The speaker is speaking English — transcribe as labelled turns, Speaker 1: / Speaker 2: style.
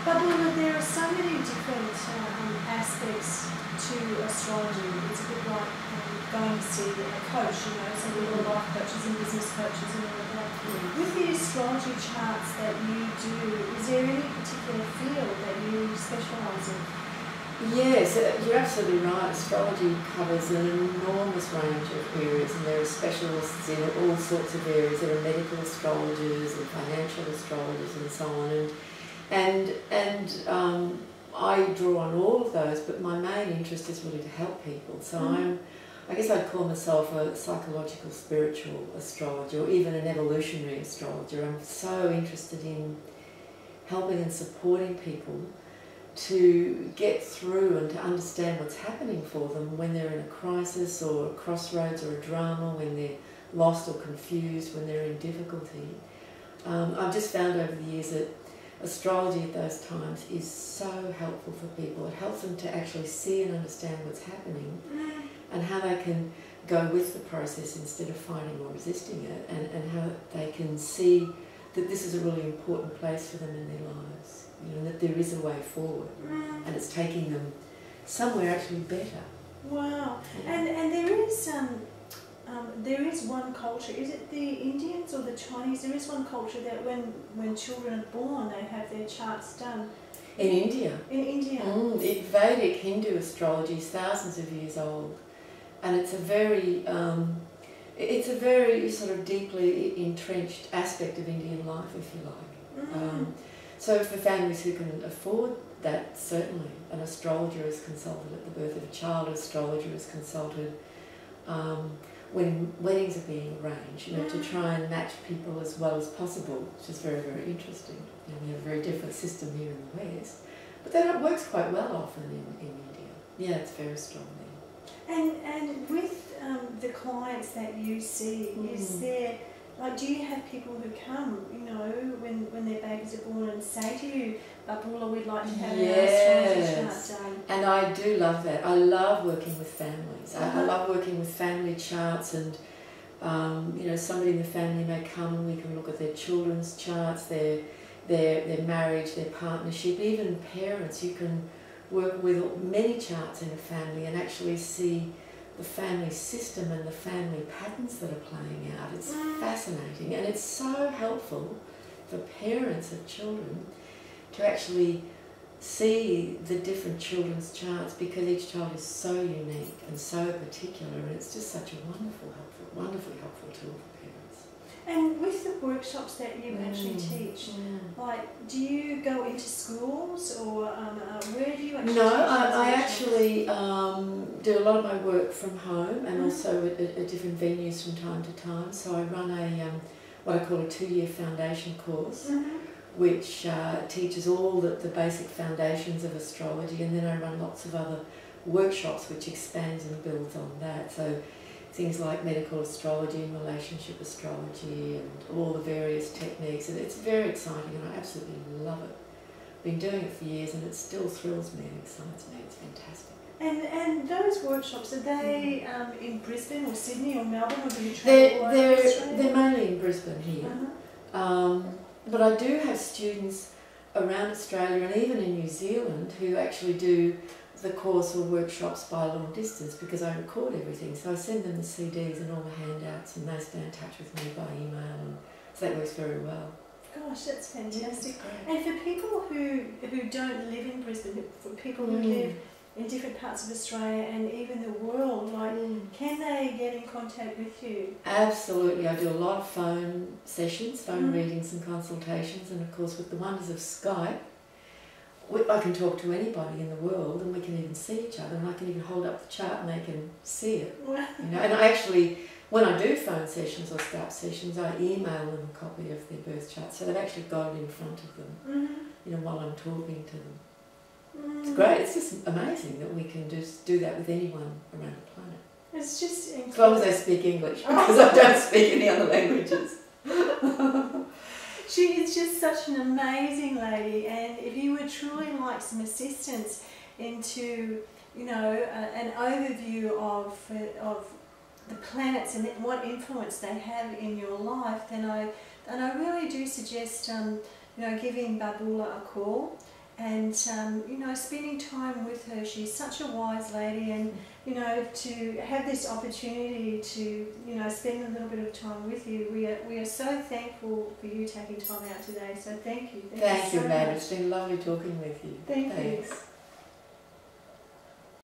Speaker 1: Babula, there are so many different aspects to astrology. It's a bit like going to see a coach, you know, some people are life coaches and business coaches and all of that. With the astrology charts that you do, is there any particular field that you specialise in?
Speaker 2: Yes, you're absolutely right. Astrology covers an enormous range of areas, and there are specialists in all sorts of areas. There are medical astrologers and financial astrologers and so on. And I draw on all of those, but my main interest is really to help people. So I guess I'd call myself a psychological spiritual astrologer, or even an evolutionary astrologer. I'm so interested in helping and supporting people to get through and to understand what's happening for them when they're in a crisis or a crossroads or a drama, when they're lost or confused, when they're in difficulty. I've just found over the years that astrology at those times is so helpful for people. It helps them to actually see and understand what's happening and how they can go with the process instead of fighting or resisting it, and how they can see that this is a really important place for them in their lives, you know, that there is a way forward and it's taking them somewhere actually better.
Speaker 1: Wow.
Speaker 2: Yeah.
Speaker 1: And there is one culture, is it the Indians or the Chinese? There is one culture that when children are born, they have their charts done.
Speaker 2: In India?
Speaker 1: In India.
Speaker 2: Vedic Hindu astrology is thousands of years old, and it's a very sort of deeply entrenched aspect of Indian life, if you like. So for families who can afford that, certainly, an astrologer is consulted at the birth of a child, an astrologer is consulted when weddings are being arranged, you know, to try and match people as well as possible, which is very, very interesting. You know, we have a very different system here in the West, but that works quite well often in India. Yeah, it's very strong there.
Speaker 1: And with the clients that you see, is there, like, do you have people who come, you know, when their babies are born and say to you, Babula, we'd like to have an astrology chart done?
Speaker 2: And I do love that. I love working with families. I love working with family charts, and you know, somebody in the family may come and we can look at their children's charts, their marriage, their partnership, even parents. You can work with many charts in a family and actually see the family system and the family patterns that are playing out. It's fascinating, and it's so helpful for parents of children to actually see the different children's charts, because each child is so unique and so particular, and it's just such a wonderfully helpful tool for parents.
Speaker 1: And with the workshops that you actually teach, like, do you go into schools, or where do you actually teach?
Speaker 2: No, I actually do a lot of my work from home, and also at different venues from time to time. So I run a what I call a 2-year foundation course, which teaches all the basic foundations of astrology, and then I run lots of other workshops which expands and builds on that. So things like medical astrology and relationship astrology and all the various techniques, and it's very exciting, and I absolutely love it. I've been doing it for years, and it still thrills me and excites me. It's fantastic.
Speaker 1: And those workshops, are they in Brisbane or Sydney or Melbourne, or do you travel all over Australia?
Speaker 2: They're mainly in Brisbane here. But I do have students around Australia and even in New Zealand who actually do the course or workshops by long distance, because I record everything. So I send them the CDs and all the handouts, and they stay in touch with me by email, and so that works very well.
Speaker 1: Gosh, that's fantastic.
Speaker 2: Yeah,
Speaker 1: and for people who don't live in Brisbane, for people who live in different parts of Australia and even the world, like, can they get in contact with you?
Speaker 2: Absolutely. I do a lot of phone sessions, phone readings and consultations, and of course with the wonders of Skype, I can talk to anybody in the world, and we can even see each other, and I can even hold up the chart and they can see it. You know? And I actually, when I do phone sessions or Skype sessions, I email them a copy of their birth chart, so they've actually got it in front of them, you know, while I'm talking to them. It's great. It's just amazing that we can just do that with anyone around the planet.
Speaker 1: It's just incredible.
Speaker 2: As long as they speak English, because I don't speak any other languages.
Speaker 1: She is just such an amazing lady, and if you would truly like some assistance into, you know, an overview of the planets and what influence they have in your life, then I really do suggest you know, giving Babula a call and you know, spending time with her. She's such a wise lady, and you know, to have this opportunity to, you know, spend a little bit of time with you, we are so thankful for you taking time out today. So thank you.
Speaker 2: Thank you,
Speaker 1: so
Speaker 2: Matt.
Speaker 1: much.
Speaker 2: It's been lovely talking with you.
Speaker 1: Thank
Speaker 2: Thanks.
Speaker 1: you.